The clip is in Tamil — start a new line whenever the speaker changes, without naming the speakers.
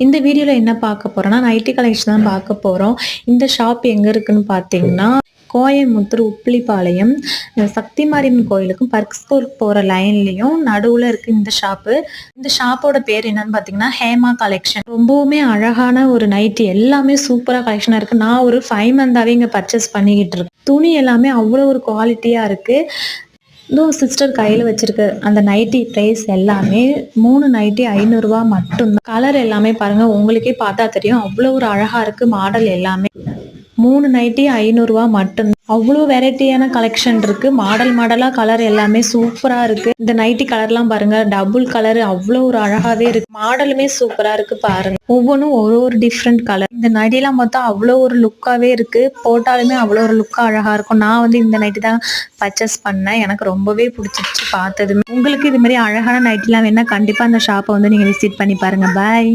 இந்த வீடியோல என்ன பார்க்க போறோம்னா, நைட்டி கலெக்ஷன் தான் பார்க்க போறோம். இந்த ஷாப் எங்க இருக்குன்னு பார்த்தீங்கன்னா, கோயம்புத்தூர் உப்பிலிப்பாளையம் சக்தி மாரியம்மன் கோயிலுக்கும் பர்க் ஸ்கூல் போற லைன்லயும் நடுவுல இருக்கு இந்த ஷாப்பு. இந்த ஷாப்போட பேர் என்னன்னு பார்த்தீங்கன்னா, ஹேமா கலெக்ஷன். ரொம்பவுமே அழகான ஒரு நைட்டி எல்லாமே சூப்பரா கலெக்ஷனா இருக்கு. நான் ஒரு 5 மந்தாவே இங்க பர்ச்சேஸ் பண்ணிக்கிட்டு இருக்கேன். துணி எல்லாமே அவ்வளோ ஒரு குவாலிட்டியா இருக்கு. சிஸ்டர் கையில் வச்சிருக்க அந்த நைட்டி ப்ரைஸ் எல்லாமே 3 நைட்டி 500 ரூபா மட்டும்தான். கலர் எல்லாமே பாருங்க, உங்களுக்கே பார்த்தா தெரியும் அவ்வளோ ஒரு அழகா இருக்கு. மாடல் எல்லாமே 3 நைட்டி 500 ரூபா மட்டும்தான். அவ்வளோ வெரைட்டியான கலெக்ஷன் இருக்கு. மாடலா கலர் எல்லாமே சூப்பரா இருக்கு. இந்த நைட்டி கலர்லாம் பாருங்க, டபுள் கலர் அவ்வளோ ஒரு அழகாவே இருக்கு. மாடலுமே சூப்பரா இருக்கு பாருங்க. ஒவ்வொன்றும் ஒரு டிஃப்ரெண்ட் கலர். இந்த நைட்டிலாம் பார்த்தா அவ்வளோ ஒரு லுக்காவே இருக்கு. போட்டாலுமே அவ்வளோ ஒரு லுக்கா அழகா இருக்கும். நான் இந்த நைட்டி தான் பர்ச்சேஸ் பண்ணேன். எனக்கு ரொம்பவே பிடிச்சிருச்சு பார்த்ததுமே. உங்களுக்கு இது மாதிரி அழகான நைட்டிலாம் வேணா கண்டிப்பா அந்த ஷாப்பை நீங்க விசிட் பண்ணி பாருங்க. பாய்.